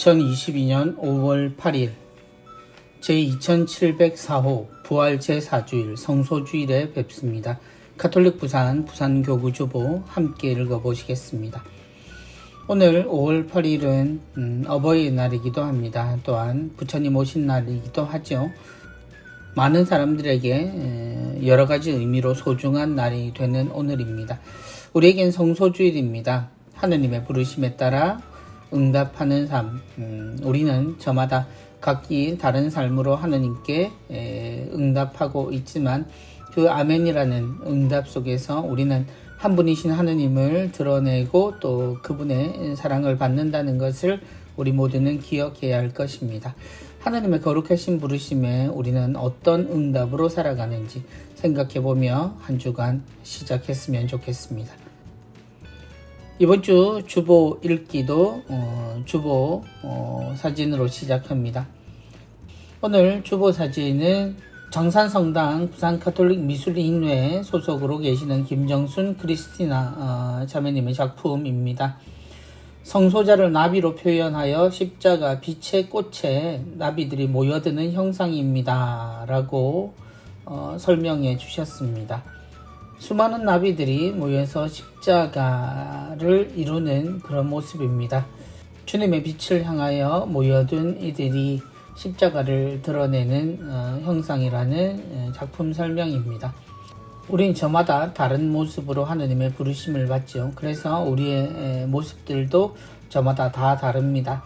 2022년 5월 8일 제2704호 부활 제4주일 성소주일에 뵙습니다. 가톨릭 부산교구 주보 함께 읽어보시겠습니다. 오늘 5월 8일은 어버이날이기도 합니다. 또한 부처님 오신 날이기도 하죠. 많은 사람들에게 여러가지 의미로 소중한 날이 되는 오늘입니다. 우리에겐 성소주일입니다. 하느님의 부르심에 따라 응답하는 삶, 우리는 저마다 각기 다른 삶으로 하느님께 응답하고 있지만 그 아멘이라는 응답 속에서 우리는 한 분이신 하느님을 드러내고 또 그분의 사랑을 받는다는 것을 우리 모두는 기억해야 할 것입니다. 하느님의 거룩하신 부르심에 우리는 어떤 응답으로 살아가는지 생각해보며 한 주간 시작했으면 좋겠습니다. 이번 주 주보 읽기도 주보 사진으로 시작합니다. 오늘 주보 사진은 정산성당 부산가톨릭미술인회 소속으로 계시는 김정순 크리스티나 자매님의 작품입니다. 성소자를 나비로 표현하여 십자가 빛의 꽃에 나비들이 모여드는 형상입니다. 라고 설명해 주셨습니다. 수많은 나비들이 모여서 십자가를 이루는 그런 모습입니다. 주님의 빛을 향하여 모여든 이들이 십자가를 드러내는 형상이라는 작품 설명입니다. 우린 저마다 다른 모습으로 하느님의 부르심을 받죠. 그래서 우리의 모습들도 저마다 다 다릅니다.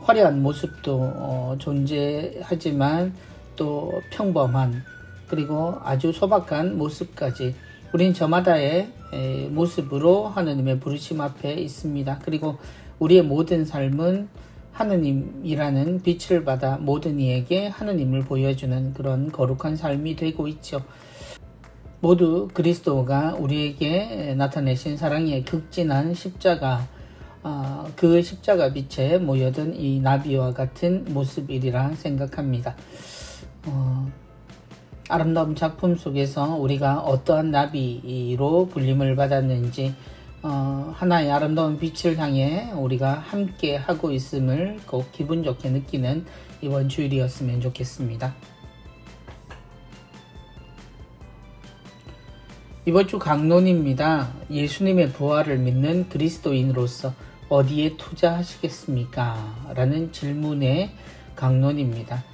화려한 모습도 존재하지만 또 평범한 그리고 아주 소박한 모습까지 우린 저마다의 모습으로 하느님의 부르심 앞에 있습니다. 그리고 우리의 모든 삶은 하느님이라는 빛을 받아 모든 이에게 하느님을 보여주는 그런 거룩한 삶이 되고 있죠. 모두 그리스도가 우리에게 나타내신 사랑의 극진한 십자가, 그 십자가 빛에 모여든 이 나비와 같은 모습이리라 생각합니다. 아름다운 작품 속에서 우리가 어떠한 나비로 불림을 받았는지 하나의 아름다운 빛을 향해 우리가 함께 하고 있음을 꼭 기분 좋게 느끼는 이번 주일이었으면 좋겠습니다. 이번 주 강론입니다. 예수님의 부활을 믿는 그리스도인으로서 어디에 투자하시겠습니까? 라는 질문의 강론입니다.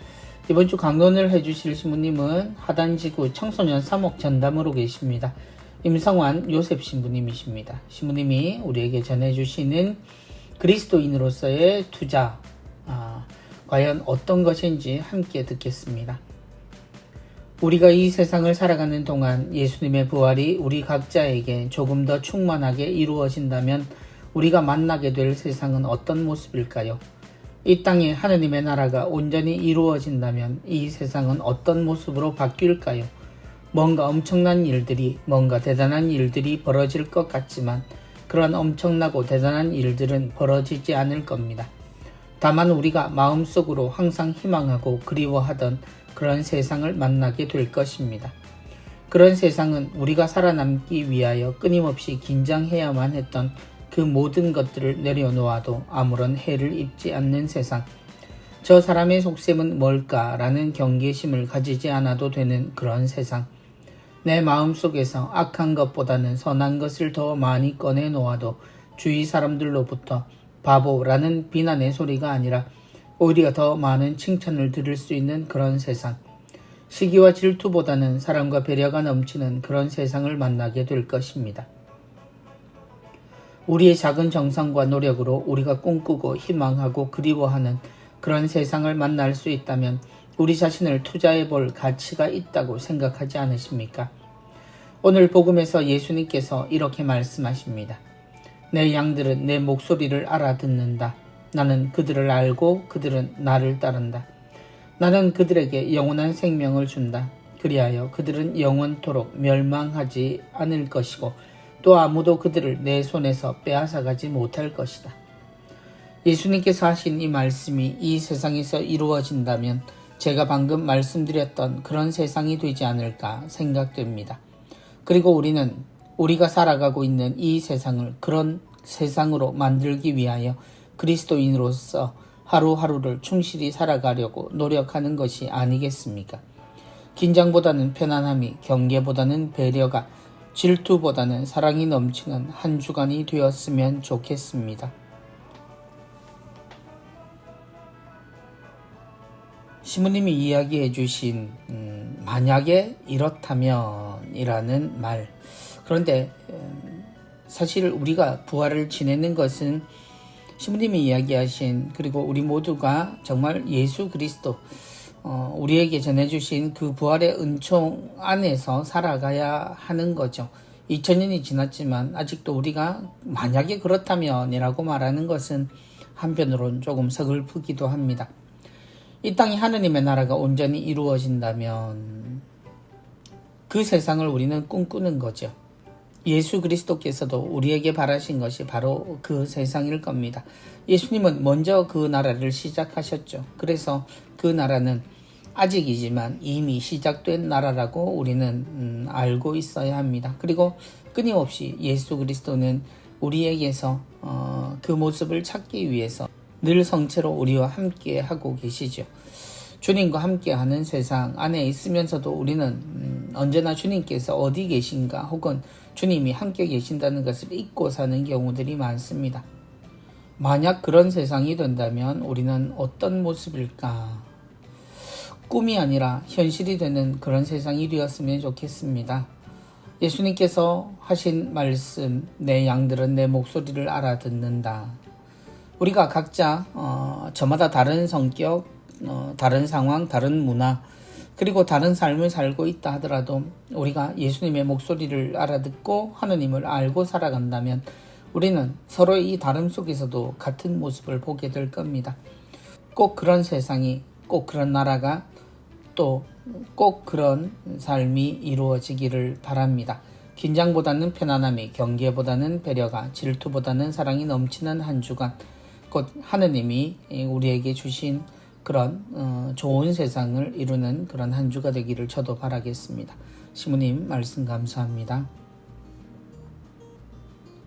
이번 주 강론을 해주실 신부님은 하단지구 청소년 3옥 전담으로 계십니다. 임성환 요셉 신부님이십니다. 신부님이 우리에게 전해주시는 그리스도인으로서의 투자, 과연 어떤 것인지 함께 듣겠습니다. 우리가 이 세상을 살아가는 동안 예수님의 부활이 우리 각자에게 조금 더 충만하게 이루어진다면 우리가 만나게 될 세상은 어떤 모습일까요? 이 땅에 하느님의 나라가 온전히 이루어진다면 이 세상은 어떤 모습으로 바뀔까요? 뭔가 엄청난 일들이, 뭔가 대단한 일들이 벌어질 것 같지만 그런 엄청나고 대단한 일들은 벌어지지 않을 겁니다. 다만 우리가 마음속으로 항상 희망하고 그리워하던 그런 세상을 만나게 될 것입니다. 그런 세상은 우리가 살아남기 위하여 끊임없이 긴장해야만 했던 그 모든 것들을 내려놓아도 아무런 해를 입지 않는 세상. 저 사람의 속셈은 뭘까라는 경계심을 가지지 않아도 되는 그런 세상. 내 마음속에서 악한 것보다는 선한 것을 더 많이 꺼내놓아도 주위 사람들로부터 바보라는 비난의 소리가 아니라 오히려 더 많은 칭찬을 들을 수 있는 그런 세상. 시기와 질투보다는 사랑과 배려가 넘치는 그런 세상을 만나게 될 것입니다. 우리의 작은 정성과 노력으로 우리가 꿈꾸고 희망하고 그리워하는 그런 세상을 만날 수 있다면 우리 자신을 투자해 볼 가치가 있다고 생각하지 않으십니까? 오늘 복음에서 예수님께서 이렇게 말씀하십니다. 내 양들은 내 목소리를 알아듣는다. 나는 그들을 알고 그들은 나를 따른다. 나는 그들에게 영원한 생명을 준다. 그리하여 그들은 영원토록 멸망하지 않을 것이고 또 아무도 그들을 내 손에서 빼앗아가지 못할 것이다. 예수님께서 하신 이 말씀이 이 세상에서 이루어진다면 제가 방금 말씀드렸던 그런 세상이 되지 않을까 생각됩니다. 그리고 우리는 우리가 살아가고 있는 이 세상을 그런 세상으로 만들기 위하여 그리스도인으로서 하루하루를 충실히 살아가려고 노력하는 것이 아니겠습니까? 긴장보다는 편안함이, 경계보다는 배려가, 질투보다는 사랑이 넘치는 한 주간이 되었으면 좋겠습니다. 시모님이 이야기해 주신 만약에 이렇다면 이라는 말. 그런데 사실 우리가 부활을 지내는 것은 시모님이 이야기하신, 그리고 우리 모두가 정말 예수 그리스도 우리에게 전해주신 그 부활의 은총 안에서 살아가야 하는 거죠. 2000년이 지났지만 아직도 우리가 만약에 그렇다면 이라고 말하는 것은 한편으론 조금 서글프기도 합니다. 이 땅에 하느님의 나라가 온전히 이루어진다면 그 세상을 우리는 꿈꾸는 거죠. 예수 그리스도께서도 우리에게 바라신 것이 바로 그 세상일 겁니다. 예수님은 먼저 그 나라를 시작하셨죠. 그래서 그 나라는 아직이지만 이미 시작된 나라라고 우리는 알고 있어야 합니다. 그리고 끊임없이 예수 그리스도는 우리에게서 그 모습을 찾기 위해서 늘 성체로 우리와 함께 하고 계시죠. 주님과 함께하는 세상 안에 있으면서도 우리는 언제나 주님께서 어디 계신가, 혹은 주님이 함께 계신다는 것을 잊고 사는 경우들이 많습니다. 만약 그런 세상이 된다면 우리는 어떤 모습일까? 꿈이 아니라 현실이 되는 그런 세상이 되었으면 좋겠습니다. 예수님께서 하신 말씀, 내 양들은 내 목소리를 알아듣는다. 우리가 각자 저마다 다른 성격, 다른 상황, 다른 문화, 그리고 다른 삶을 살고 있다 하더라도 우리가 예수님의 목소리를 알아듣고 하느님을 알고 살아간다면 우리는 서로의 이 다름 속에서도 같은 모습을 보게 될 겁니다. 꼭 그런 세상이, 꼭 그런 나라가, 또 꼭 그런 삶이 이루어지기를 바랍니다. 긴장보다는 편안함이, 경계보다는 배려가, 질투보다는 사랑이 넘치는 한 주간, 곧 하느님이 우리에게 주신 그런 좋은 세상을 이루는 그런 한 주가 되기를 저도 바라겠습니다. 시모님 말씀 감사합니다.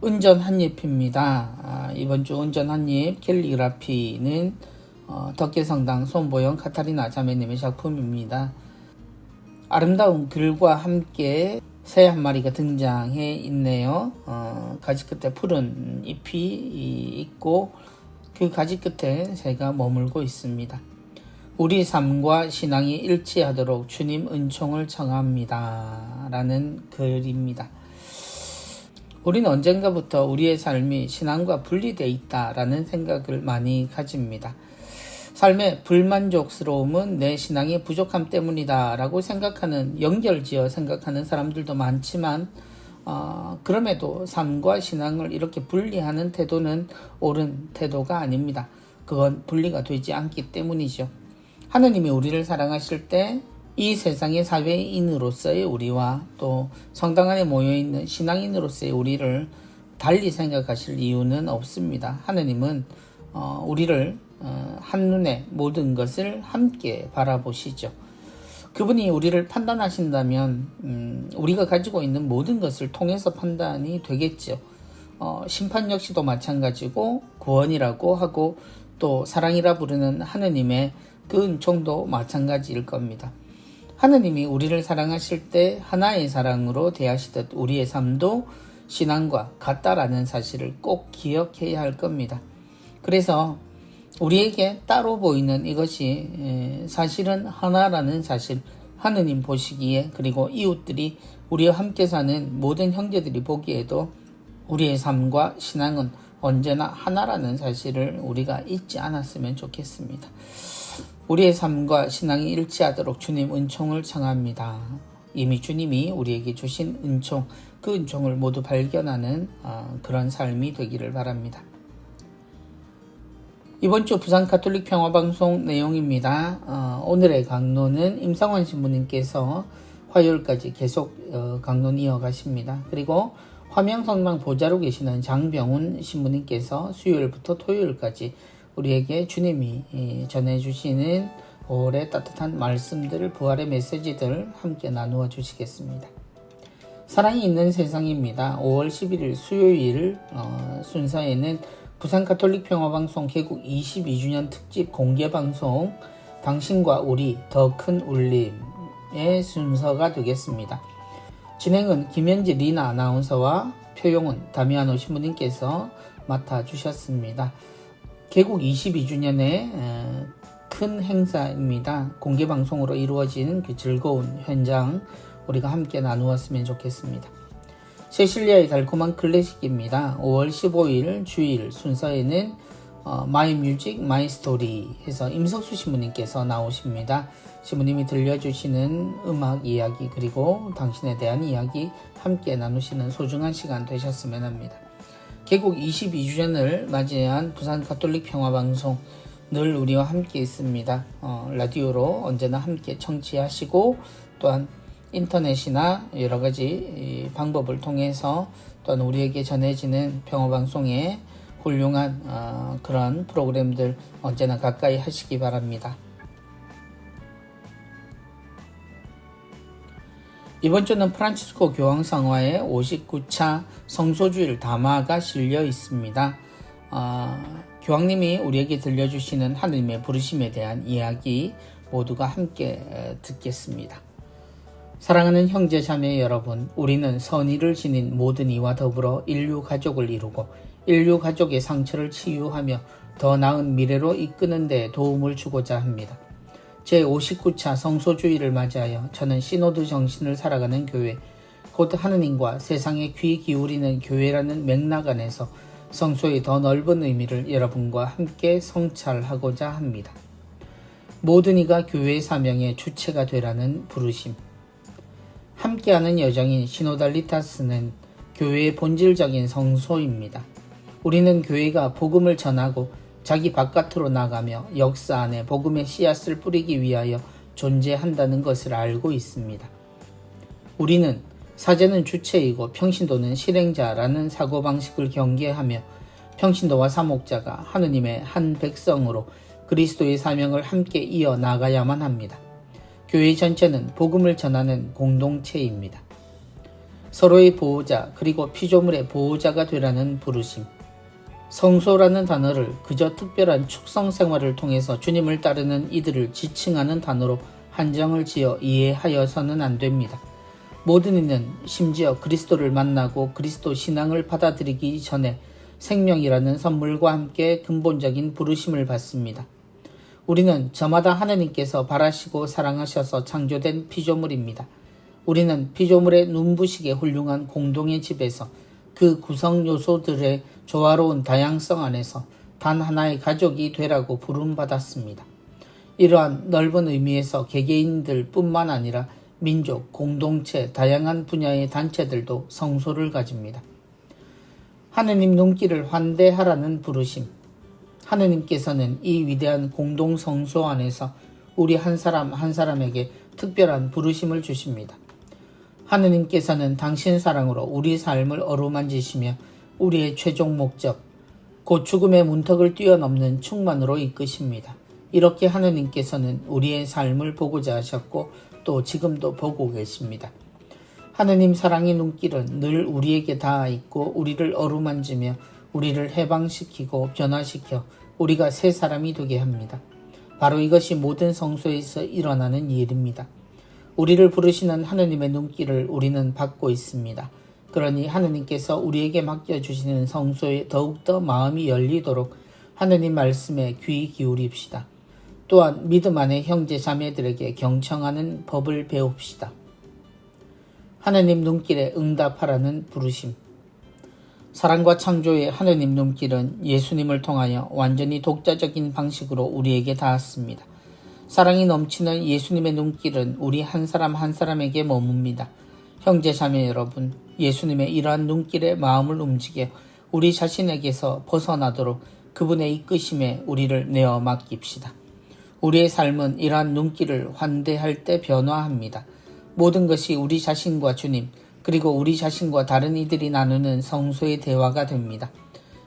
은전 한잎입니다. 이번 주 은전 한잎 캘리그라피는 덕계성당 손보영 카타리나 자매님의 작품입니다. 아름다운 글과 함께 새 한 마리가 등장해 있네요. 가지 끝에 푸른 잎이 있고 그 가지 끝에 새가 머물고 있습니다. 우리 삶과 신앙이 일치하도록 주님 은총을 청합니다. 라는 글입니다. 우리는 언젠가부터 우리의 삶이 신앙과 분리되어 있다라는 생각을 많이 가집니다. 삶의 불만족스러움은 내 신앙의 부족함 때문이다 라고 생각하는, 연결지어 생각하는 사람들도 많지만 그럼에도 삶과 신앙을 이렇게 분리하는 태도는 옳은 태도가 아닙니다. 그건 분리가 되지 않기 때문이죠. 하느님이 우리를 사랑하실 때 이 세상의 사회인으로서의 우리와 또 성당 안에 모여있는 신앙인으로서의 우리를 달리 생각하실 이유는 없습니다. 하느님은 우리를 한눈에 모든 것을 함께 바라보시죠. 그분이 우리를 판단하신다면 우리가 가지고 있는 모든 것을 통해서 판단이 되겠죠. 심판 역시도 마찬가지고 구원이라고 하고 또 사랑이라 부르는 하느님의 그 은총도 마찬가지일 겁니다. 하느님이 우리를 사랑하실 때 하나의 사랑으로 대하시듯 우리의 삶도 신앙과 같다라는 사실을 꼭 기억해야 할 겁니다. 그래서 우리에게 따로 보이는 이것이 사실은 하나라는 사실, 하느님 보시기에, 그리고 이웃들이 우리와 함께 사는 모든 형제들이 보기에도 우리의 삶과 신앙은 언제나 하나라는 사실을 우리가 잊지 않았으면 좋겠습니다. 우리의 삶과 신앙이 일치하도록 주님 은총을 청합니다. 이미 주님이 우리에게 주신 은총, 그 은총을 모두 발견하는 그런 삶이 되기를 바랍니다. 이번 주 부산 가톨릭 평화방송 내용입니다. 오늘의 강론은 임상환 신부님께서 화요일까지 계속 강론 이어가십니다. 그리고 화명성당 보좌로 계시는 장병훈 신부님께서 수요일부터 토요일까지 우리에게 주님이 전해주시는 올해 따뜻한 말씀들, 부활의 메시지들 함께 나누어 주시겠습니다. 사랑이 있는 세상입니다. 5월 11일 수요일 순서에는 부산 가톨릭 평화방송 개국 22주년 특집 공개방송 당신과 우리 더 큰 울림의 순서가 되겠습니다. 진행은 김현지 리나 아나운서와 표용은 다미아노 신부님께서 맡아주셨습니다. 개국 22주년의 큰 행사입니다. 공개방송으로 이루어진 그 즐거운 현장 우리가 함께 나누었으면 좋겠습니다. 세실리아의 달콤한 클래식입니다. 5월 15일 주일 순서에는 마이 뮤직 마이 스토리 해서 임석수 신부님께서 나오십니다. 신부님이 들려주시는 음악 이야기 그리고 당신에 대한 이야기 함께 나누시는 소중한 시간 되셨으면 합니다. 개국 22주년을 맞이한 부산 가톨릭 평화방송 늘 우리와 함께 있습니다. 라디오로 언제나 함께 청취하시고 또한 인터넷이나 여러가지 방법을 통해서 또한 우리에게 전해지는 평화방송의 훌륭한 그런 프로그램들 언제나 가까이 하시기 바랍니다. 이번 주는 프란치스코 교황성화의 59차 성소주일 담화가 실려 있습니다. 교황님이 우리에게 들려주시는 하느님의 부르심에 대한 이야기 모두가 함께 듣겠습니다. 사랑하는 형제 자매 여러분, 우리는 선의를 지닌 모든 이와 더불어 인류 가족을 이루고 인류 가족의 상처를 치유하며 더 나은 미래로 이끄는 데 도움을 주고자 합니다. 제59차 성소주의를 맞이하여 저는 시노드 정신을 살아가는 교회, 곧 하느님과 세상에 귀 기울이는 교회라는 맥락 안에서 성소의 더 넓은 의미를 여러분과 함께 성찰하고자 합니다. 모든 이가 교회의 사명의 주체가 되라는 부르심. 함께하는 여정인 시노달리타스는 교회의 본질적인 성소입니다. 우리는 교회가 복음을 전하고 자기 바깥으로 나가며 역사 안에 복음의 씨앗을 뿌리기 위하여 존재한다는 것을 알고 있습니다. 우리는 사제는 주체이고 평신도는 실행자라는 사고방식을 경계하며 평신도와 사목자가 하느님의 한 백성으로 그리스도의 사명을 함께 이어나가야만 합니다. 교회 전체는 복음을 전하는 공동체입니다. 서로의 보호자 그리고 피조물의 보호자가 되라는 부르심. 성소라는 단어를 그저 특별한 축성 생활을 통해서 주님을 따르는 이들을 지칭하는 단어로 한정을 지어 이해하여서는 안 됩니다. 모든 이는 심지어 그리스도를 만나고 그리스도 신앙을 받아들이기 전에 생명이라는 선물과 함께 근본적인 부르심을 받습니다. 우리는 저마다 하나님께서 바라시고 사랑하셔서 창조된 피조물입니다. 우리는 피조물의 눈부시게 훌륭한 공동의 집에서 그 구성 요소들의 조화로운 다양성 안에서 단 하나의 가족이 되라고 부름받았습니다. 이러한 넓은 의미에서 개개인들 뿐만 아니라 민족, 공동체, 다양한 분야의 단체들도 성소를 가집니다. 하느님 눈길을 환대하라는 부르심. 하느님께서는 이 위대한 공동 성소 안에서 우리 한 사람 한 사람에게 특별한 부르심을 주십니다. 하느님께서는 당신 사랑으로 우리 삶을 어루만지시며 우리의 최종 목적, 곧 죽음의 문턱을 뛰어넘는 충만으로 이끄십니다. 이렇게 하느님께서는 우리의 삶을 보고자 하셨고 또 지금도 보고 계십니다. 하느님 사랑의 눈길은 늘 우리에게 닿아 있고 우리를 어루만지며 우리를 해방시키고 변화시켜 우리가 새 사람이 되게 합니다. 바로 이것이 모든 성소에서 일어나는 일입니다. 우리를 부르시는 하느님의 눈길을 우리는 받고 있습니다. 그러니 하느님께서 우리에게 맡겨주시는 성소에 더욱더 마음이 열리도록 하느님 말씀에 귀 기울입시다. 또한 믿음 안의 형제 자매들에게 경청하는 법을 배웁시다. 하느님 눈길에 응답하라는 부르심. 사랑과 창조의 하느님 눈길은 예수님을 통하여 완전히 독자적인 방식으로 우리에게 닿았습니다. 사랑이 넘치는 예수님의 눈길은 우리 한 사람 한 사람에게 머뭅니다. 형제 자매 여러분, 예수님의 이러한 눈길에 마음을 움직여 우리 자신에게서 벗어나도록 그분의 이끄심에 우리를 내어 맡깁시다. 우리의 삶은 이러한 눈길을 환대할 때 변화합니다. 모든 것이 우리 자신과 주님, 그리고 우리 자신과 다른 이들이 나누는 성소의 대화가 됩니다.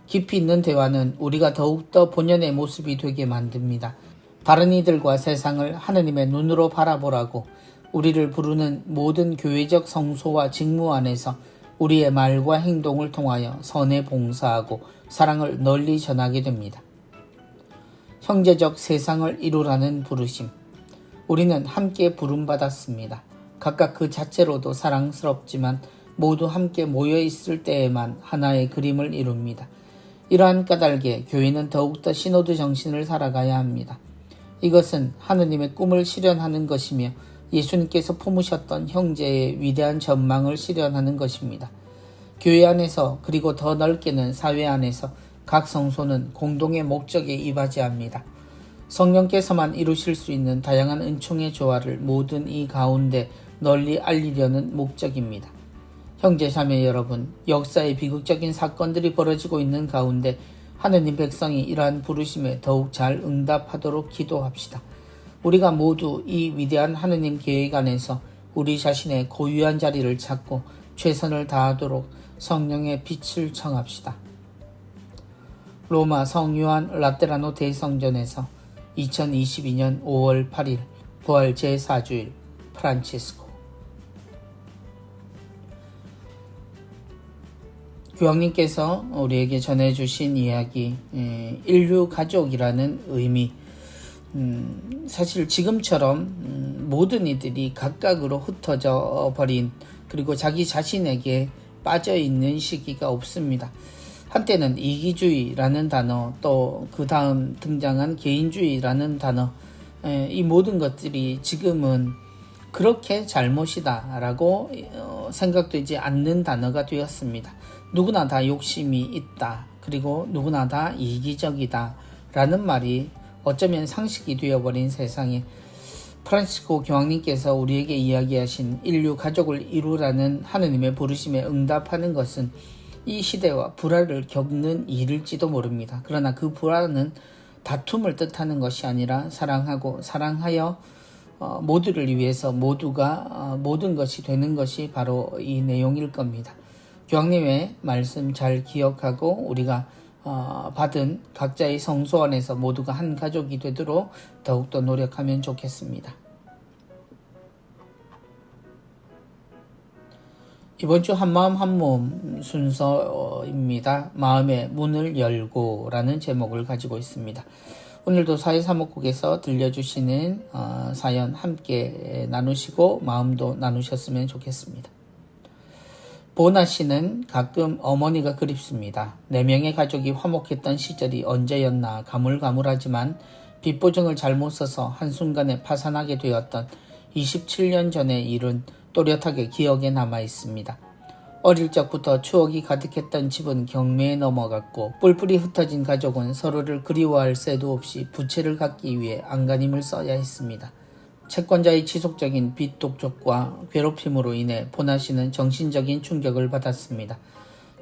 깊이 있는 대화는 우리가 더욱더 본연의 모습이 되게 만듭니다. 다른 이들과 세상을 하느님의 눈으로 바라보라고 우리를 부르는 모든 교회적 성소와 직무 안에서 우리의 말과 행동을 통하여 선에 봉사하고 사랑을 널리 전하게 됩니다. 형제적 세상을 이루라는 부르심. 우리는 함께 부름받았습니다. 각각 그 자체로도 사랑스럽지만 모두 함께 모여 있을 때에만 하나의 그림을 이룹니다. 이러한 까닭에 교회는 더욱더 시노드 정신을 살아가야 합니다. 이것은 하느님의 꿈을 실현하는 것이며 예수님께서 품으셨던 형제의 위대한 전망을 실현하는 것입니다. 교회 안에서 그리고 더 넓게는 사회 안에서 각 성소는 공동의 목적에 입하지 합니다. 성령께서만 이루실 수 있는 다양한 은총의 조화를 모든 이 가운데 널리 알리려는 목적입니다. 형제자매 여러분, 역사의 비극적인 사건들이 벌어지고 있는 가운데 하느님 백성이 이러한 부르심에 더욱 잘 응답하도록 기도합시다. 우리가 모두 이 위대한 하느님 계획 안에서 우리 자신의 고유한 자리를 찾고 최선을 다하도록 성령의 빛을 청합시다. 로마 성요한 라테라노 대성전에서 2022년 5월 8일 부활 제4주일 프란치스코. 교황님께서 우리에게 전해주신 이야기, 인류 가족이라는 의미. 사실 지금처럼 모든 이들이 각각으로 흩어져 버린, 그리고 자기 자신에게 빠져 있는 시기가 없습니다. 한때는 이기주의라는 단어, 또 그 다음 등장한 개인주의라는 단어, 이 모든 것들이 지금은 그렇게 잘못이다 라고 생각되지 않는 단어가 되었습니다. 누구나 다 욕심이 있다, 그리고 누구나 다 이기적이다 라는 말이 어쩌면 상식이 되어버린 세상에 프란치스코 교황님께서 우리에게 이야기하신 인류 가족을 이루라는 하느님의 부르심에 응답하는 것은 이 시대와 불화를 겪는 일일지도 모릅니다. 그러나 그 불화는 다툼을 뜻하는 것이 아니라 사랑하고 사랑하여 모두를 위해서 모두가 모든 것이 되는 것이 바로 이 내용일 겁니다. 교황님의 말씀 잘 기억하고 우리가 받은 각자의 성소 안에서 모두가 한 가족이 되도록 더욱더 노력하면 좋겠습니다. 이번 주 한마음 한몸 순서입니다. 마음의 문을 열고 라는 제목을 가지고 있습니다. 오늘도 사회사목국에서 들려주시는 사연 함께 나누시고 마음도 나누셨으면 좋겠습니다. 보나 씨는 가끔 어머니가 그립습니다. 4명의 가족이 화목했던 시절이 언제였나 가물가물하지만 빚보증을 잘못 써서 한순간에 파산하게 되었던 27년 전의 일은 또렷하게 기억에 남아 있습니다. 어릴 적부터 추억이 가득했던 집은 경매에 넘어갔고 뿔뿔이 흩어진 가족은 서로를 그리워할 새도 없이 부채를 갚기 위해 안간힘을 써야 했습니다. 채권자의 지속적인 빚 독촉과 괴롭힘으로 인해 보나 씨는 정신적인 충격을 받았습니다.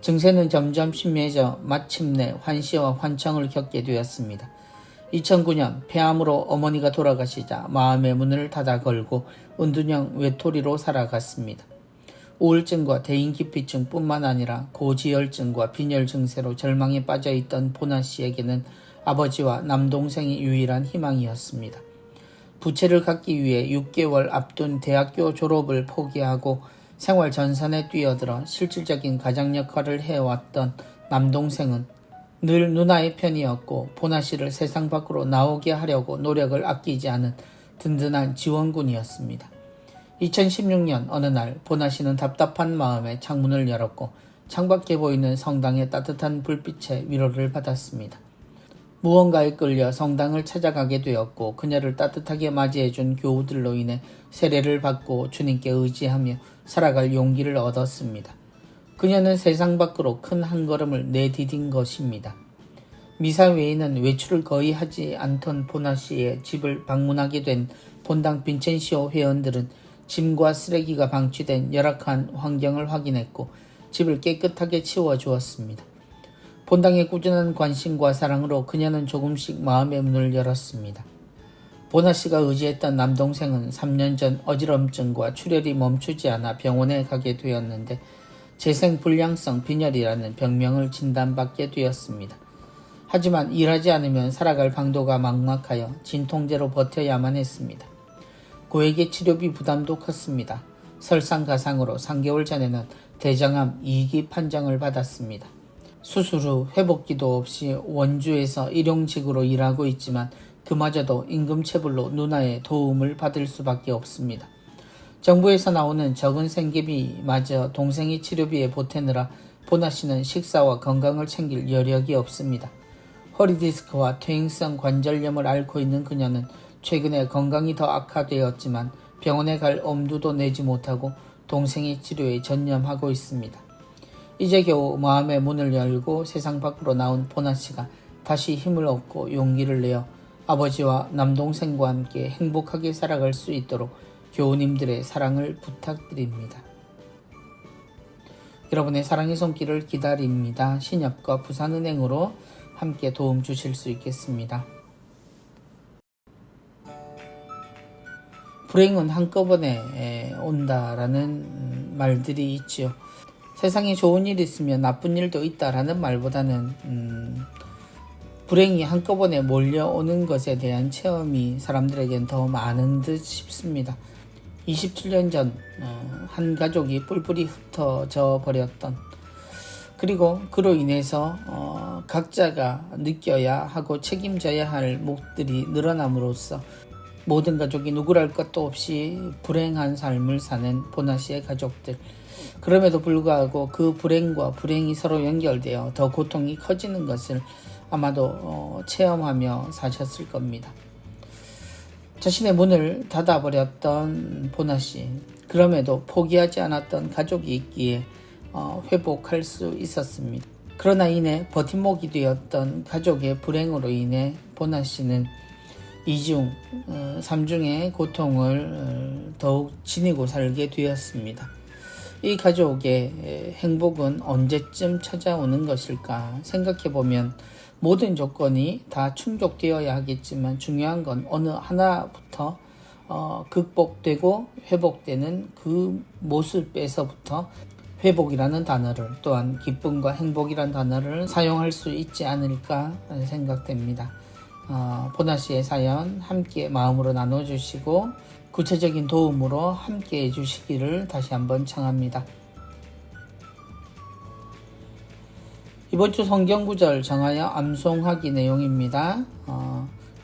증세는 점점 심해져 마침내 환시와 환청을 겪게 되었습니다. 2009년 폐암으로 어머니가 돌아가시자 마음의 문을 닫아 걸고 은둔형 외톨이로 살아갔습니다. 우울증과 대인기피증 뿐만 아니라 고지혈증과 빈혈 증세로 절망에 빠져있던 보나 씨에게는 아버지와 남동생이 유일한 희망이었습니다. 부채를 갚기 위해 6개월 앞둔 대학교 졸업을 포기하고 생활 전선에 뛰어들어 실질적인 가장 역할을 해왔던 남동생은 늘 누나의 편이었고 보나 씨를 세상 밖으로 나오게 하려고 노력을 아끼지 않은 든든한 지원군이었습니다. 2016년 어느 날 보나 씨는 답답한 마음에 창문을 열었고 창밖에 보이는 성당의 따뜻한 불빛에 위로를 받았습니다. 무언가에 끌려 성당을 찾아가게 되었고 그녀를 따뜻하게 맞이해준 교우들로 인해 세례를 받고 주님께 의지하며 살아갈 용기를 얻었습니다. 그녀는 세상 밖으로 큰 한 걸음을 내디딘 것입니다. 미사 외에는 외출을 거의 하지 않던 보나 씨의 집을 방문하게 된 본당 빈첸시오 회원들은 짐과 쓰레기가 방치된 열악한 환경을 확인했고 집을 깨끗하게 치워주었습니다. 본당의 꾸준한 관심과 사랑으로 그녀는 조금씩 마음의 문을 열었습니다. 보나 씨가 의지했던 남동생은 3년 전 어지럼증과 출혈이 멈추지 않아 병원에 가게 되었는데 재생불량성 빈혈이라는 병명을 진단받게 되었습니다. 하지만 일하지 않으면 살아갈 방도가 막막하여 진통제로 버텨야만 했습니다. 고액의 치료비 부담도 컸습니다. 설상가상으로 3개월 전에는 대장암 2기 판정을 받았습니다. 수술 후 회복기도 없이 원주에서 일용직으로 일하고 있지만 그마저도 임금체불로 누나의 도움을 받을 수밖에 없습니다. 정부에서 나오는 적은 생계비마저 동생이 치료비에 보태느라 보나 씨는 식사와 건강을 챙길 여력이 없습니다. 허리디스크와 퇴행성 관절염을 앓고 있는 그녀는 최근에 건강이 더 악화되었지만 병원에 갈 엄두도 내지 못하고 동생의 치료에 전념하고 있습니다. 이제 겨우 마음의 문을 열고 세상 밖으로 나온 보나 씨가 다시 힘을 얻고 용기를 내어 아버지와 남동생과 함께 행복하게 살아갈 수 있도록 교우님들의 사랑을 부탁드립니다. 여러분의 사랑의 손길을 기다립니다. 신협과 부산은행으로 함께 도움 주실 수 있겠습니다. 불행은 한꺼번에 온다라는 말들이 있지요. 세상에 좋은 일 있으면 나쁜 일도 있다라는 말보다는 불행이 한꺼번에 몰려오는 것에 대한 체험이 사람들에겐 더 많은 듯 싶습니다. 27년 전 한 가족이 뿔뿔이 흩어져 버렸던, 그리고 그로 인해서 각자가 느껴야 하고 책임져야 할 몫들이 늘어남으로써 모든 가족이 누구랄 것도 없이 불행한 삶을 사는 보나 씨의 가족들. 그럼에도 불구하고 그 불행과 불행이 서로 연결되어 더 고통이 커지는 것을 아마도 체험하며 사셨을 겁니다. 자신의 문을 닫아버렸던 보나 씨, 그럼에도 포기하지 않았던 가족이 있기에 회복할 수 있었습니다. 그러나 이내 버팀목이 되었던 가족의 불행으로 인해 보나 씨는 이중, 삼중의 고통을 더욱 지니고 살게 되었습니다. 이 가족의 행복은 언제쯤 찾아오는 것일까 생각해보면 모든 조건이 다 충족되어야 하겠지만 중요한 건 어느 하나부터 극복되고 회복되는 그 모습에서부터 회복이라는 단어를, 또한 기쁨과 행복이라는 단어를 사용할 수 있지 않을까 생각됩니다. 보나 씨의 사연 함께 마음으로 나눠주시고 구체적인 도움으로 함께 해주시기를 다시 한번 청합니다. 이번 주 성경구절 정하여 암송하기 내용입니다.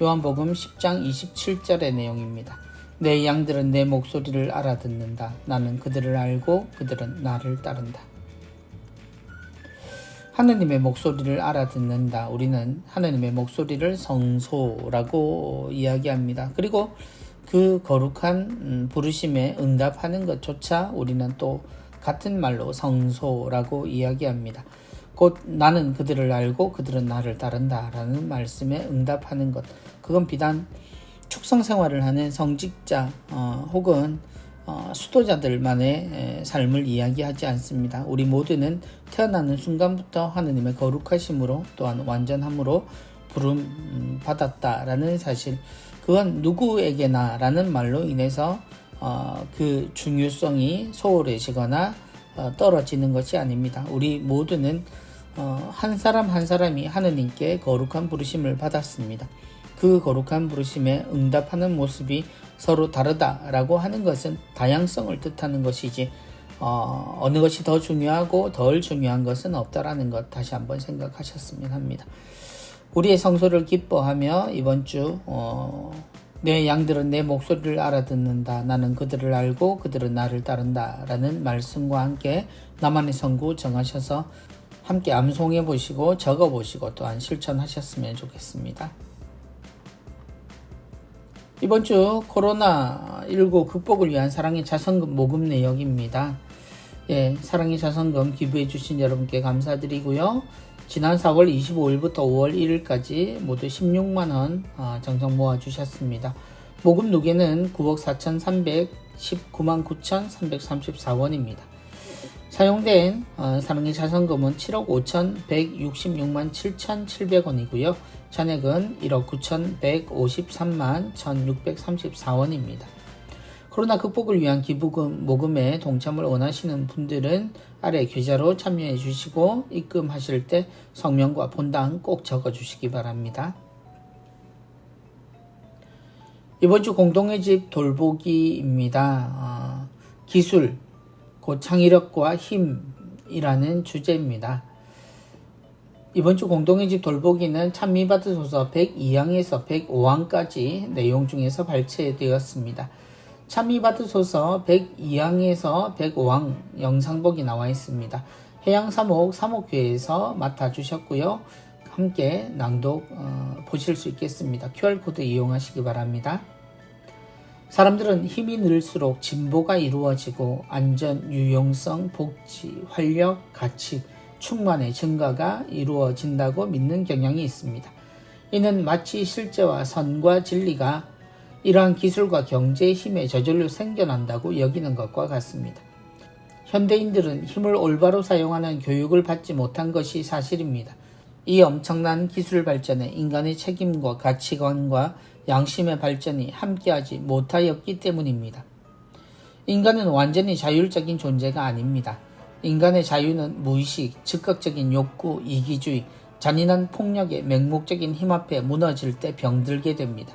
요한복음 10장 27절의 내용입니다. 내 양들은 내 목소리를 알아듣는다. 나는 그들을 알고 그들은 나를 따른다. 하느님의 목소리를 알아듣는다. 우리는 하느님의 목소리를 성소라고 이야기합니다. 그리고 그 거룩한 부르심에 응답하는 것조차 우리는 또 같은 말로 성소라고 이야기합니다. 곧 나는 그들을 알고 그들은 나를 따른다 라는 말씀에 응답하는 것, 그건 비단 축성 생활을 하는 성직자 혹은 수도자들만의 삶을 이야기하지 않습니다. 우리 모두는 태어나는 순간부터 하느님의 거룩하심으로 또한 완전함으로 부름 받았다라는 사실, 그건 누구에게나 라는 말로 인해서 그 중요성이 소홀해지거나 떨어지는 것이 아닙니다. 우리 모두는 한 사람 한 사람이 하느님께 거룩한 부르심을 받았습니다. 그 거룩한 부르심에 응답하는 모습이 서로 다르다라고 하는 것은 다양성을 뜻하는 것이지 어느 것이 더 중요하고 덜 중요한 것은 없다라는 것 다시 한번 생각하셨으면 합니다. 우리의 성소를 기뻐하며 이번 주 내 양들은 내 목소리를 알아듣는다. 나는 그들을 알고 그들은 나를 따른다 라는 말씀과 함께 나만의 성구 정하셔서 함께 암송해 보시고 적어 보시고 또한 실천하셨으면 좋겠습니다. 이번 주 코로나19 극복을 위한 사랑의 자선금 모금 내역입니다. 사랑의 자선금 기부해 주신 여러분께 감사드리고요. 지난 4월 25일부터 5월 1일까지 모두 16만원 정성 모아주셨습니다. 모금 누계는 9억 4,319만 9,334원입니다. 사용된 사랑의 자선금은 7억 5,166만 7,700원이고요. 잔액은 1억 9,153만 1,634원입니다. 코로나 극복을 위한 기부금 모금에 동참을 원하시는 분들은 아래 계좌로 참여해 주시고 입금하실 때 성명과 본당 꼭 적어 주시기 바랍니다. 이번 주 공동의 집 돌보기입니다. 기술, 곧 창의력과 힘이라는 주제입니다. 이번 주 공동의 집 돌보기는 찬미받으소서 102항에서 105항까지 내용 중에서 발췌되었습니다. 찬미받으소서 102항에서 105항 영상복이 나와 있습니다. 해양사목 사목교회에서 맡아주셨고요. 함께 낭독 보실 수 있겠습니다. QR코드 이용하시기 바랍니다. 사람들은 힘이 늘수록 진보가 이루어지고 안전, 유용성, 복지, 활력, 가치, 충만의 증가가 이루어진다고 믿는 경향이 있습니다. 이는 마치 실제와 선과 진리가 이러한 기술과 경제의 힘에 저절로 생겨난다고 여기는 것과 같습니다. 현대인들은 힘을 올바로 사용하는 교육을 받지 못한 것이 사실입니다. 이 엄청난 기술 발전에 인간의 책임과 가치관과 양심의 발전이 함께하지 못하였기 때문입니다. 인간은 완전히 자율적인 존재가 아닙니다. 인간의 자유는 무의식, 즉각적인 욕구, 이기주의, 잔인한 폭력의 맹목적인 힘 앞에 무너질 때 병들게 됩니다.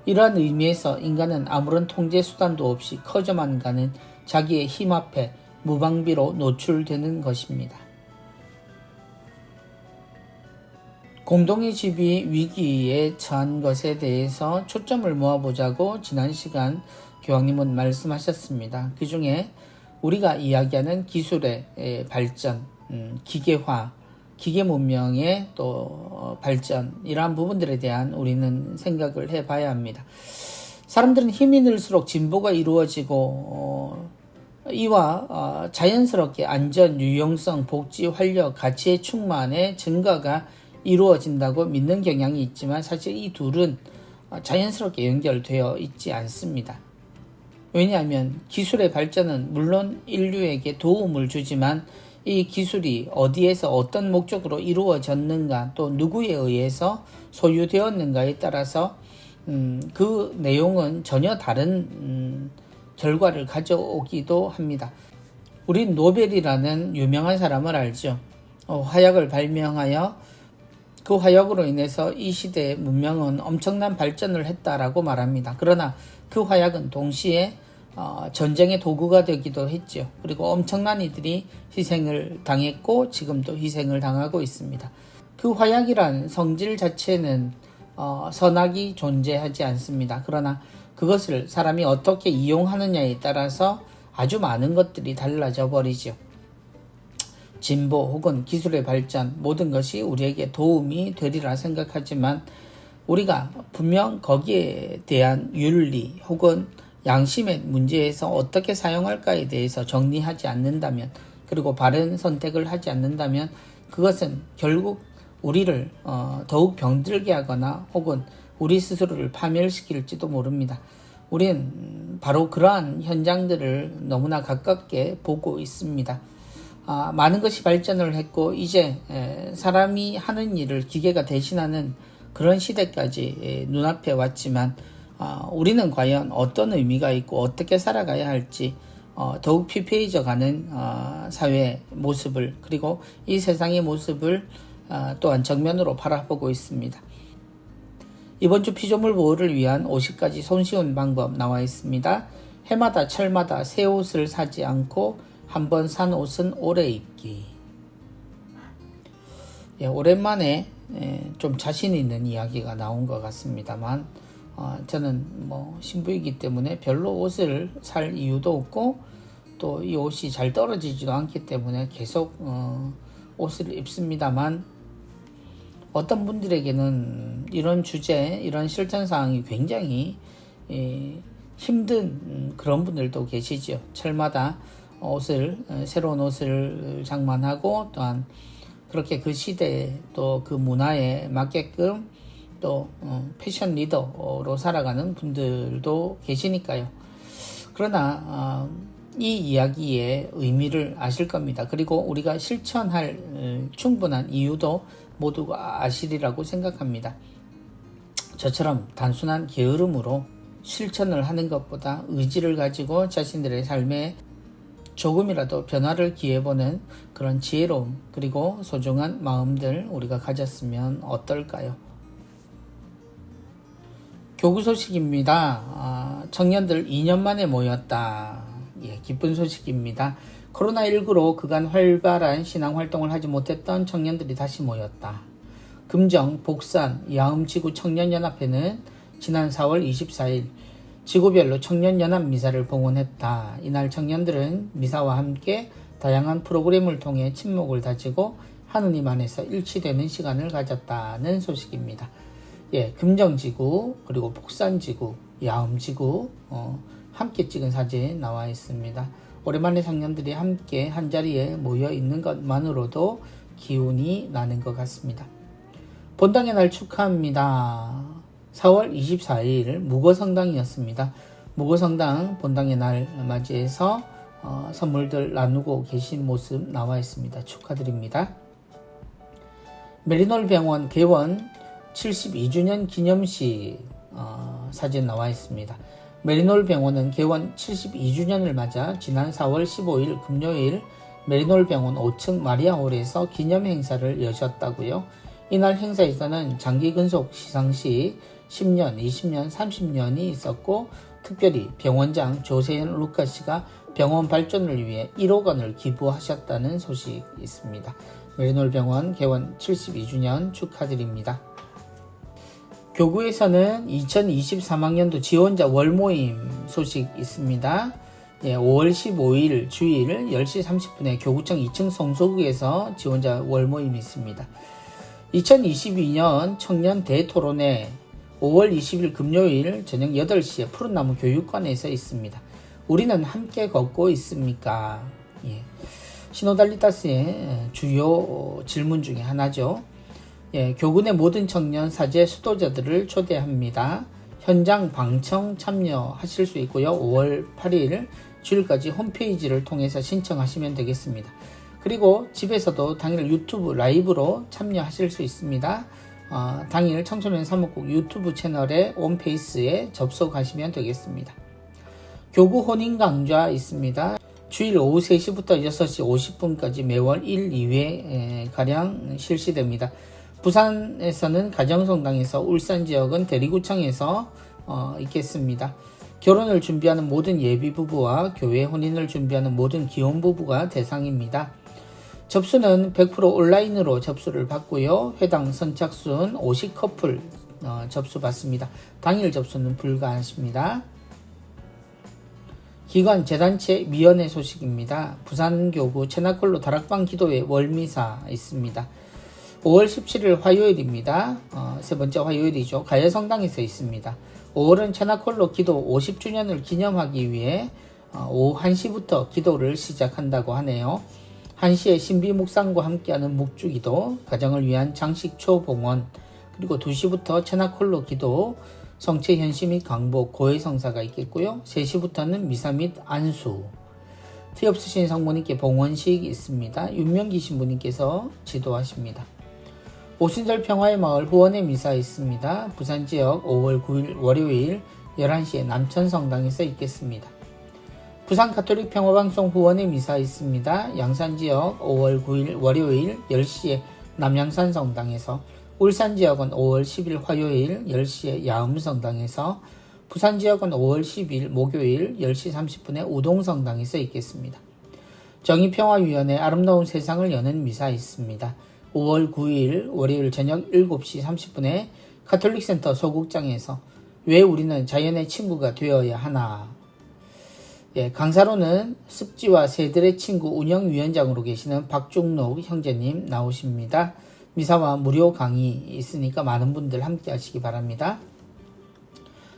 이러한 의미에서 인간은 아무런 통제 수단도 없이 커져만 가는 자기의 힘 앞에 무방비로 노출되는 것입니다. 공동의 집이 위기에 처한 것에 대해서 초점을 모아보자고 지난 시간 교황님은 말씀하셨습니다. 그 중에 우리가 이야기하는 기술의 발전, 기계화, 기계 문명의 또 발전, 이러한 부분들에 대한 우리는 생각을 해봐야 합니다. 사람들은 힘이 늘수록 진보가 이루어지고 이와 자연스럽게 안전, 유용성, 복지, 활력, 가치의 충만의 증가가 이루어진다고 믿는 경향이 있지만 사실 이 둘은 자연스럽게 연결되어 있지 않습니다. 왜냐하면 기술의 발전은 물론 인류에게 도움을 주지만 이 기술이 어디에서 어떤 목적으로 이루어졌는가 또 누구에 의해서 소유되었는가에 따라서 그 내용은 전혀 다른 결과를 가져오기도 합니다. 우린 노벨이라는 유명한 사람을 알죠. 화약을 발명하여 그 화약으로 인해서 이 시대의 문명은 엄청난 발전을 했다라고 말합니다. 그러나 그 화약은 동시에 전쟁의 도구가 되기도 했죠. 그리고 엄청난 이들이 희생을 당했고 지금도 희생을 당하고 있습니다. 그 화약이란 성질 자체는 선악이 존재하지 않습니다. 그러나 그것을 사람이 어떻게 이용하느냐에 따라서 아주 많은 것들이 달라져 버리죠. 진보 혹은 기술의 발전, 모든 것이 우리에게 도움이 되리라 생각하지만 우리가 분명 거기에 대한 윤리 혹은 양심의 문제에서 어떻게 사용할까에 대해서 정리하지 않는다면, 그리고 바른 선택을 하지 않는다면 그것은 결국 우리를 더욱 병들게 하거나 혹은 우리 스스로를 파멸시킬지도 모릅니다. 우린 바로 그러한 현장들을 너무나 가깝게 보고 있습니다. 많은 것이 발전을 했고 이제 사람이 하는 일을 기계가 대신하는 그런 시대까지 눈앞에 왔지만 우리는 과연 어떤 의미가 있고 어떻게 살아가야 할지 더욱 피폐해져 가는 사회의 모습을, 그리고 이 세상의 모습을 또한 정면으로 바라보고 있습니다. 이번 주 피조물 보호를 위한 50가지 손쉬운 방법 나와 있습니다. 해마다 철마다 새 옷을 사지 않고 한번 산 옷은 오래 입기. 오랜만에 좀 자신 있는 이야기가 나온 것 같습니다만 저는 신부이기 때문에 별로 옷을 살 이유도 없고 또 이 옷이 잘 떨어지지도 않기 때문에 계속 옷을 입습니다만, 어떤 분들에게는 이런 주제, 이런 실천 사항이 굉장히 힘든 그런 분들도 계시죠. 철마다 새로운 옷을 장만하고 또한 그렇게 그 시대에 또 그 문화에 맞게끔 또 패션 리더로 살아가는 분들도 계시니까요. 그러나 이 이야기의 의미를 아실 겁니다. 그리고 우리가 실천할 충분한 이유도 모두가 아시리라고 생각합니다. 저처럼 단순한 게으름으로 실천을 하는 것보다 의지를 가지고 자신들의 삶에 조금이라도 변화를 기해보는 그런 지혜로움, 그리고 소중한 마음들 우리가 가졌으면 어떨까요? 교구 소식입니다. 청년들 2년 만에 모였다. 기쁜 소식입니다. 코로나19로 그간 활발한 신앙활동을 하지 못했던 청년들이 다시 모였다. 금정, 복산, 야음지구 청년연합회는 지난 4월 24일 지구별로 청년연합 미사를 봉헌했다. 이날 청년들은 미사와 함께 다양한 프로그램을 통해 친목을 다지고 하느님 안에서 일치되는 시간을 가졌다는 소식입니다. 금정지구, 그리고 복산지구, 야음지구 함께 찍은 사진 나와 있습니다. 오랜만에 청년들이 함께 한자리에 모여 있는 것만으로도 기운이 나는 것 같습니다. 본당의 날 축하합니다. 4월 24일 무거성당이었습니다. 무거성당 본당의 날 맞이해서 선물들 나누고 계신 모습 나와 있습니다. 축하드립니다. 메리놀 병원 개원 72주년 기념식 사진 나와 있습니다. 메리놀 병원은 개원 72주년을 맞아 지난 4월 15일 금요일 메리놀 병원 5층 마리아홀에서 기념 행사를 여셨다고요. 이날 행사에서는 장기 근속 시상식 10년, 20년, 30년이 있었고 특별히 병원장 조세현 루카 씨가 병원 발전을 위해 1억 원을 기부하셨다는 소식이 있습니다. 메리놀 병원 개원 72주년 축하드립니다. 교구에서는 2023학년도 지원자 월모임 소식 있습니다. 5월 15일 주일 10시 30분에 교구청 2층 성소극에서 지원자 월모임이 있습니다. 2022년 청년 대토론회 5월 20일 금요일 저녁 8시에 푸른나무 교육관에서 있습니다. 우리는 함께 걷고 있습니까? 시노달리타스의 주요 질문 중에 하나죠. 교군의 모든 청년 사제 수도자들을 초대합니다. 현장 방청 참여하실 수 있고요. 5월 8일 주일까지 홈페이지를 통해서 신청하시면 되겠습니다. 그리고 집에서도 당일 유튜브 라이브로 참여하실 수 있습니다. 당일 청소년 사목국 유튜브 채널의 홈페이지에 접속하시면 되겠습니다. 교구 혼인 강좌 있습니다. 주일 오후 3시부터 6시 50분까지 매월 1, 2회 가량 실시됩니다. 부산에서는 가정성당에서, 울산 지역은 대리구청에서 있겠습니다. 결혼을 준비하는 모든 예비부부와 교회 혼인을 준비하는 모든 기혼부부가 대상입니다. 접수는 100% 온라인으로 접수를 받고요. 회당 선착순 50커플 접수 받습니다. 당일 접수는 불가하십니다. 기관 재단체 미연회 소식입니다. 부산교구 채나콜로 다락방 기도회 월미사 있습니다. 5월 17일 화요일입니다. 세 번째 화요일이죠. 가야성당에서 있습니다. 5월은 채나콜로 기도 50주년을 기념하기 위해 오후 1시부터 기도를 시작한다고 하네요. 1시에 신비 묵상과 함께하는 묵주기도, 가정을 위한 장식초 봉헌, 그리고 2시부터 채나콜로 기도, 성체 현시 및 강복, 고해 성사가 있겠고요. 3시부터는 미사 및 안수, 티 없으신 성모님께 봉헌식 있습니다. 윤명기 신부님께서 지도하십니다. 오순절 평화의 마을 후원의 미사 있습니다. 부산 지역 5월 9일 월요일 11시에 남천성당에서 있겠습니다. 부산 가톨릭 평화방송 후원의 미사 있습니다. 양산 지역 5월 9일 월요일 10시에 남양산 성당에서, 울산 지역은 5월 10일 화요일 10시에 야음성당에서, 부산 지역은 5월 10일 목요일 10시 30분에 우동성당에서 있겠습니다. 정의평화위원회 아름다운 세상을 여는 미사 있습니다. 5월 9일 월요일 저녁 7시 30분에 가톨릭센터 소극장에서 왜 우리는 자연의 친구가 되어야 하나. 강사로는 습지와 새들의 친구 운영위원장으로 계시는 박중록 형제님 나오십니다. 미사와 무료 강의 있으니까 많은 분들 함께 하시기 바랍니다.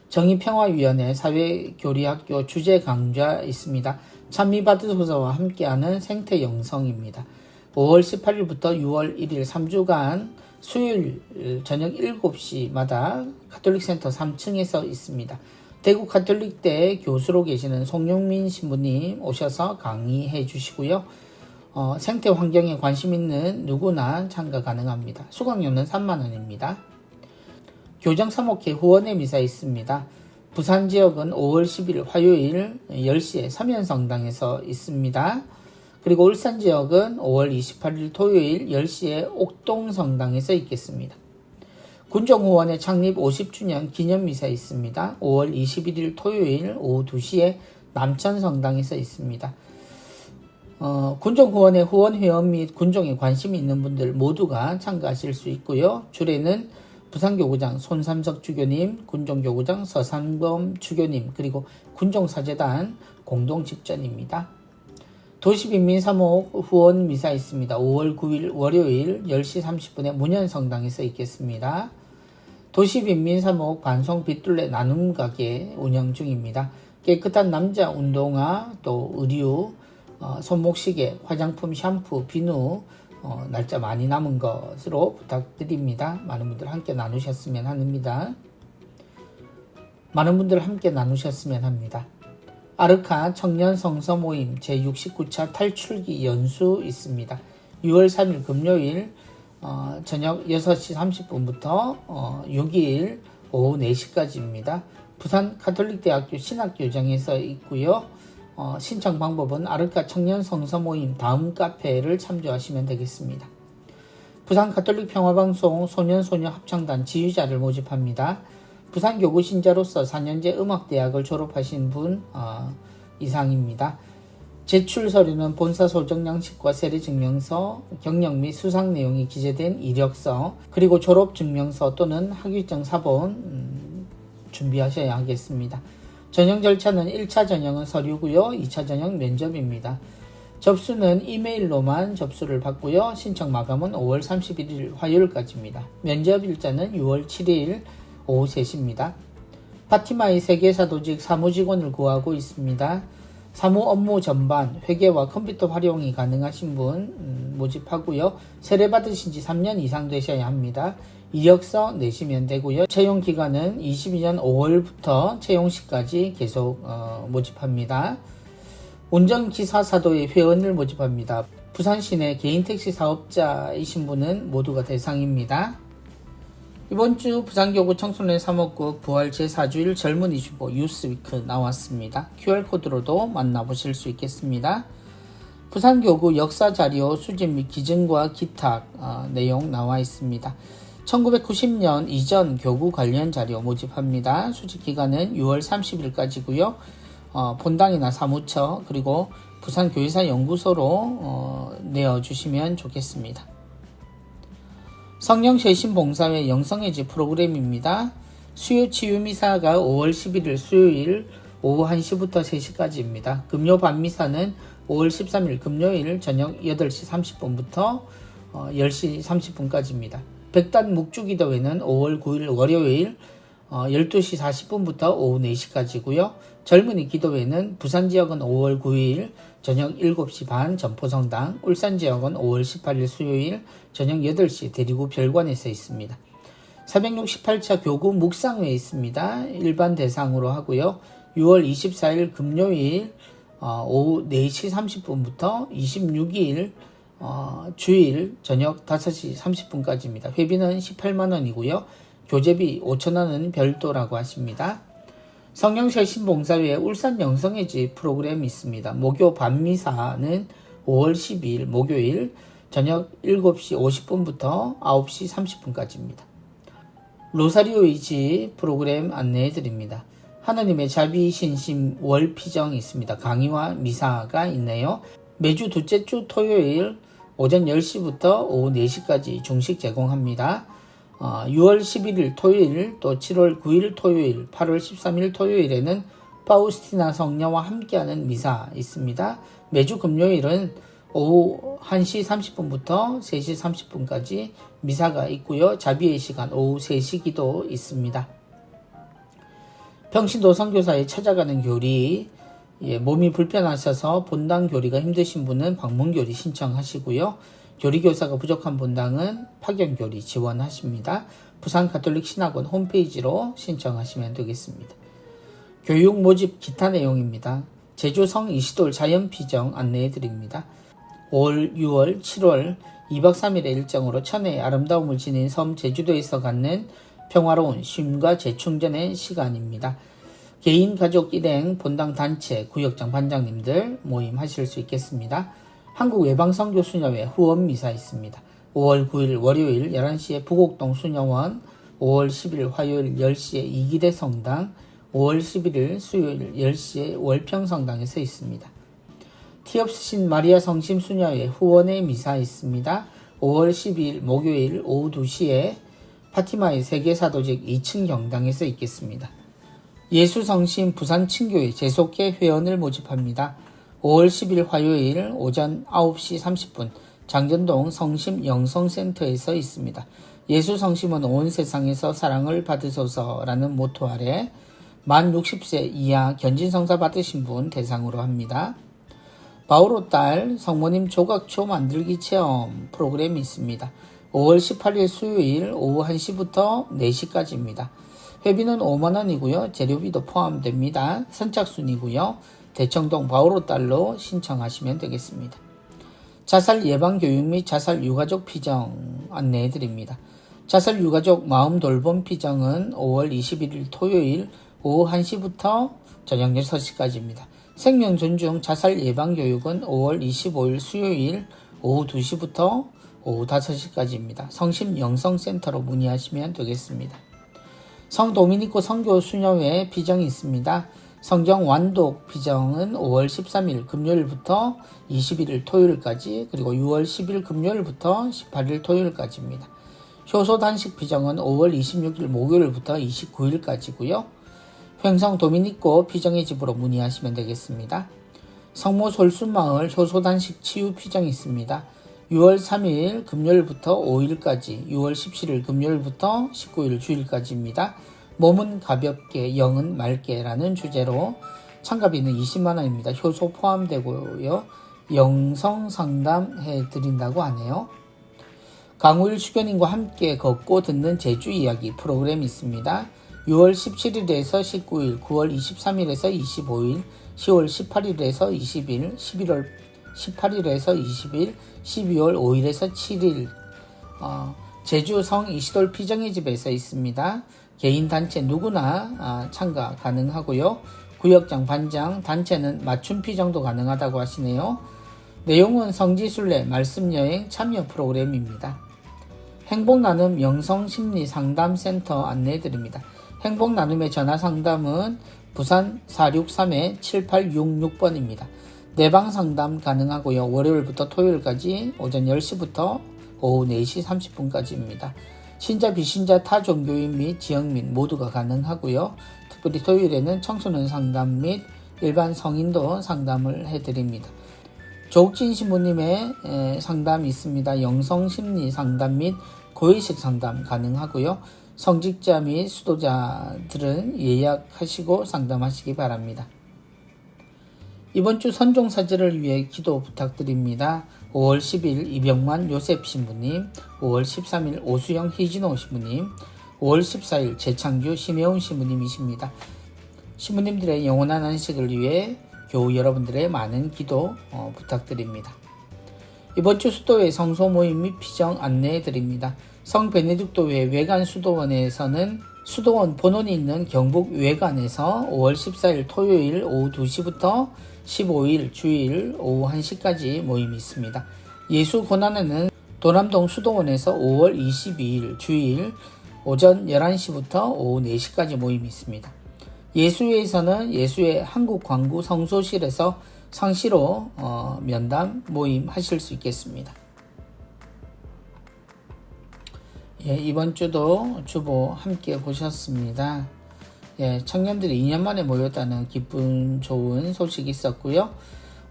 정의평화위원회 사회교리학교 주제 강좌 있습니다. 찬미바드소서와 함께하는 생태영성입니다. 5월 18일부터 6월 1일 3주간 수요일 저녁 7시마다 가톨릭센터 3층에서 있습니다. 대구 가톨릭대 교수로 계시는 송영민 신부님 오셔서 강의해 주시고요. 생태 환경에 관심 있는 누구나 참가 가능합니다. 수강료는 3만원입니다. 교정사목회 후원의 미사 있습니다. 부산 지역은 5월 10일 화요일 10시에 서면성당에서 있습니다. 그리고 울산 지역은 5월 28일 토요일 10시에 옥동성당에서 있겠습니다. 군정후원의 창립 50주년 기념미사 있습니다. 5월 21일 토요일 오후 2시에 남천성당에 서 있습니다. 군종 후원의 후원 회원 및 군종에 관심이 있는 분들 모두가 참가하실 수 있고요. 주례는 부산교구장 손삼석 주교님, 군종교구장 서상범 주교님, 그리고 군종사재단 공동 집전입니다. 도시빈민사목 후원 미사 있습니다. 5월 9일 월요일 10시 30분에 문현성당에서 있겠습니다. 도시빈민사목 반송 빗둘레 나눔가게 운영 중입니다. 깨끗한 남자 운동화, 또 의류, 손목시계, 화장품, 샴푸, 비누, 날짜 많이 남은 것으로 부탁드립니다. 많은 분들 함께 나누셨으면 합니다. 아르카 청년 성서 모임 제69차 탈출기 연수 있습니다. 6월 3일 금요일 저녁 6시 30분부터 6일 오후 4시까지입니다. 부산 가톨릭대학교 신학교장에서 있고요. 신청 방법은 아르카 청년 성서 모임 다음 카페를 참조하시면 되겠습니다. 부산 가톨릭 평화방송 소년소녀 합창단 지휘자를 모집합니다. 부산 교구 신자로서 4년제 음악대학을 졸업하신 분 이상입니다. 제출 서류는 본사 소정 양식과 세례 증명서, 경력 및 수상 내용이 기재된 이력서, 그리고 졸업 증명서 또는 학위증 사본 준비하셔야 하겠습니다. 전형 절차는 1차 전형은 서류고요. 2차 전형 면접입니다. 접수는 이메일로만 접수를 받고요. 신청 마감은 5월 31일 화요일까지입니다. 면접 일자는 6월 7일 오후 3시입니다. 파티마이 세계사도직 사무직원을 구하고 있습니다. 사무 업무 전반, 회계와 컴퓨터 활용이 가능하신 분 모집하고요. 세례 받으신 지 3년 이상 되셔야 합니다. 이력서 내시면 되고요. 채용 기간은 22년 5월부터 채용시까지 계속 모집합니다. 운전기사 사도의 회원을 모집합니다. 부산시내 개인택시 사업자이신 분은 모두가 대상입니다. 이번 주 부산교구 청소년 사목국 부활 제4주일 젊은이 주보 유스위크 나왔습니다. QR코드로도 만나보실 수 있겠습니다. 부산교구 역사자료 수집 및 기증과 기탁 내용 나와 있습니다. 1990년 이전 교구 관련 자료 모집합니다. 수집 기간은 6월 30일까지고요. 본당이나 사무처 그리고 부산교회사 연구소로 내어주시면 좋겠습니다. 성령쇄신봉사회 영성의지 프로그램입니다. 수요치유미사가 5월 11일 수요일 오후 1시부터 3시까지입니다. 금요 밤미사는 5월 13일 금요일 저녁 8시 30분부터 10시 30분까지입니다. 백단 묵주기도회는 5월 9일 월요일 12시 40분부터 오후 4시까지고요. 젊은이 기도회는 부산 지역은 5월 9일 저녁 7시 반 점포성당, 울산 지역은 5월 18일 수요일 저녁 8시 대리구 별관에서 있습니다. 468차 교구 묵상회 있습니다. 일반 대상으로 하고요. 6월 24일 금요일 오후 4시 30분부터 26일 주일 저녁 5시 30분까지입니다. 회비는 18만원이고요. 교재비 5,000원은 별도라고 하십니다. 성령쇄신봉사회 울산 영성의지 프로그램이 있습니다. 목요 밤미사는 5월 12일 목요일 저녁 7시 50분부터 9시 30분까지입니다. 로사리오의지 프로그램 안내해 드립니다. 하느님의 자비 신심 월피정이 있습니다. 강의와 미사가 있네요. 매주 둘째 주 토요일 오전 10시부터 오후 4시까지 중식 제공합니다. 6월 11일 토요일 또 7월 9일 토요일 8월 13일 토요일에는 파우스티나 성녀와 함께하는 미사 있습니다. 매주 금요일은 오후 1시 30분부터 3시 30분까지 미사가 있고요. 자비의 시간 오후 3시 기도 있습니다. 평신도 선교사에 찾아가는 교리, 몸이 불편하셔서 본당 교리가 힘드신 분은 방문교리 신청하시고요. 교리교사가 부족한 본당은 파견교리 지원하십니다. 부산 가톨릭 신학원 홈페이지로 신청하시면 되겠습니다. 교육 모집 기타 내용입니다. 제주 성 이시돌 자연피정 안내해 드립니다. 5월, 6월, 7월 2박 3일의 일정으로 천혜의 아름다움을 지닌 섬 제주도에서 갖는 평화로운 쉼과 재충전의 시간입니다. 개인, 가족, 일행, 본당 단체, 구역장 반장님들 모임하실 수 있겠습니다. 한국외방선교 수녀회 후원미사 있습니다. 5월 9일 월요일 11시에 부곡동 수녀원, 5월 10일 화요일 10시에 이기대 성당, 5월 11일 수요일 10시에 월평성당에서 있습니다. 티 없으신 마리아 성심 수녀회 후원의 미사 있습니다. 5월 12일 목요일 오후 2시에 파티마의 세계사도직 2층 경당에서 있겠습니다. 예수성심 부산친교회 재속회 회원을 모집합니다. 5월 10일 화요일 오전 9시 30분 장전동 성심 영성센터에서 있습니다. 예수성심은 온 세상에서 사랑을 받으소서라는 모토 아래 만 60세 이하 견진성사 받으신 분 대상으로 합니다. 바오로 딸 성모님 조각초 만들기 체험 프로그램이 있습니다. 5월 18일 수요일 오후 1시부터 4시까지입니다. 회비는 5만원이고요. 재료비도 포함됩니다. 선착순이고요. 대청동 바오로 딸로 신청하시면 되겠습니다. 자살 예방 교육 및 자살 유가족 피정 안내해드립니다. 자살 유가족 마음 돌봄 피정은 5월 21일 토요일 오후 1시부터 저녁 6시까지입니다. 생명 존중 자살 예방 교육은 5월 25일 수요일 오후 2시부터 오후 5시까지입니다. 성심 영성센터로 문의하시면 되겠습니다. 성도미니코 성교 수녀회 피정이 있습니다. 성경 완독 피정은 5월 13일 금요일부터 21일 토요일까지, 그리고 6월 10일 금요일부터 18일 토요일까지입니다. 효소 단식 피정은 5월 26일 목요일부터 29일까지고요. 횡성 도미니코 피정의 집으로 문의하시면 되겠습니다. 성모 솔순마을 효소 단식 치유 피정이 있습니다. 6월 3일 금요일부터 5일까지, 6월 17일 금요일부터 19일 주일까지입니다. 몸은 가볍게 영은 맑게라는 주제로 참가비는 20만원입니다. 효소 포함되고요. 영성 상담해 드린다고 하네요. 강우일 수견인과 함께 걷고 듣는 제주 이야기 프로그램이 있습니다. 6월 17일에서 19일, 9월 23일에서 25일, 10월 18일에서 20일, 11월 18일에서 20일, 12월 5일에서 7일 제주 성 이시돌 피정의 집에서 있습니다. 개인 단체 누구나 참가 가능하고요. 구역장 반장 단체는 맞춤 피정도 가능하다고 하시네요. 내용은 성지순례 말씀여행 참여 프로그램입니다. 행복나눔 영성심리상담센터 안내해드립니다. 행복나눔의 전화상담은 부산 463-7866번입니다. 내방상담 가능하고요. 월요일부터 토요일까지 오전 10시부터 오후 4시 30분까지입니다. 신자 비신자 타 종교인 및 지역민 모두가 가능하고요. 특별히 토요일에는 청소년 상담 및 일반 성인도 상담을 해드립니다. 조욱진 신부님의 상담이 있습니다. 영성심리 상담 및 고의식 상담 가능하고요. 성직자 및 수도자들은 예약하시고 상담하시기 바랍니다. 이번 주 선종사제를 위해 기도 부탁드립니다. 5월 10일 이병만 요셉 신부님, 5월 13일 오수영 희진호 신부님, 5월 14일 재창규 심혜운 신부님이십니다. 신부님들의 영원한 안식을 위해 교우 여러분들의 많은 기도 부탁드립니다. 이번 주 수도회 성소 모임 및 피정 안내해드립니다. 성 베네딕토회 외관 수도원에서는 수도원 본원이 있는 경북 외관에서 5월 14일 토요일 오후 2시부터 15일 주일 오후 1시까지 모임이 있습니다. 예수 고난회는 도남동 수도원에서 5월 22일 주일 오전 11시부터 오후 4시까지 모임이 있습니다. 예수회에서는 예수회 한국광구 성소실에서 상시로 면담 모임 하실 수 있겠습니다. 이번 주도 주보 함께 보셨습니다. 청년들이 2년 만에 모였다는 기쁜 좋은 소식이 있었고요.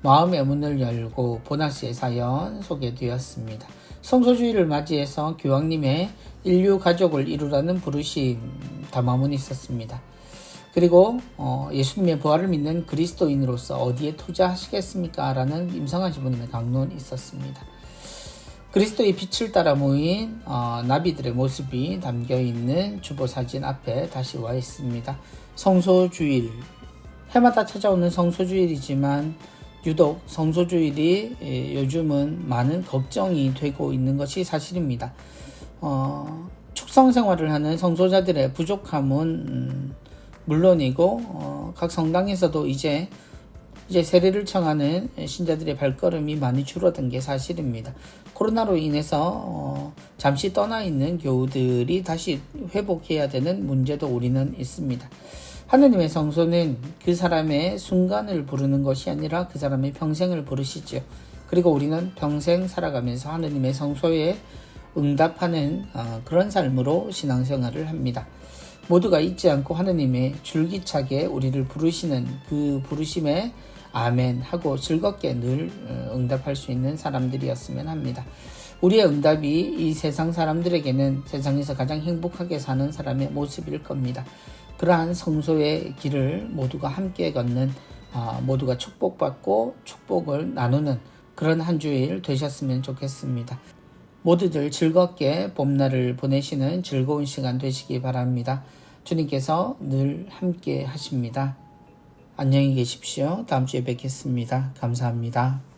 마음의 문을 열고 보나스의 사연 소개되었습니다. 성소주의를 맞이해서 교황님의 인류 가족을 이루라는 부르심 담화문이 있었습니다. 그리고 예수님의 부활을 믿는 그리스도인으로서 어디에 투자하시겠습니까? 라는 임성한 신부님의 강론이 있었습니다. 그리스도의 빛을 따라 모인 나비들의 모습이 담겨있는 주보사진 앞에 다시 와 있습니다. 성소주일, 해마다 찾아오는 성소주일이지만 유독 성소주일이 요즘은 많은 걱정이 되고 있는 것이 사실입니다. 축성 생활을 하는 성소자들의 부족함은 물론이고 각 성당에서도 이제 세례를 청하는 신자들의 발걸음이 많이 줄어든 게 사실입니다. 코로나로 인해서 잠시 떠나 있는 교우들이 다시 회복해야 되는 문제도 우리는 있습니다. 하느님의 성소는 그 사람의 순간을 부르는 것이 아니라 그 사람의 평생을 부르시지요. 그리고 우리는 평생 살아가면서 하느님의 성소에 응답하는 그런 삶으로 신앙생활을 합니다. 모두가 잊지 않고 하느님의 줄기차게 우리를 부르시는 그 부르심에 아멘 하고 즐겁게 늘 응답할 수 있는 사람들이었으면 합니다. 우리의 응답이 이 세상 사람들에게는 세상에서 가장 행복하게 사는 사람의 모습일 겁니다. 그러한 성소의 길을 모두가 함께 걷는, 모두가 축복받고 축복을 나누는 그런 한 주일 되셨으면 좋겠습니다. 모두들 즐겁게 봄날을 보내시는 즐거운 시간 되시기 바랍니다. 주님께서 늘 함께 하십니다. 안녕히 계십시오. 다음 주에 뵙겠습니다. 감사합니다.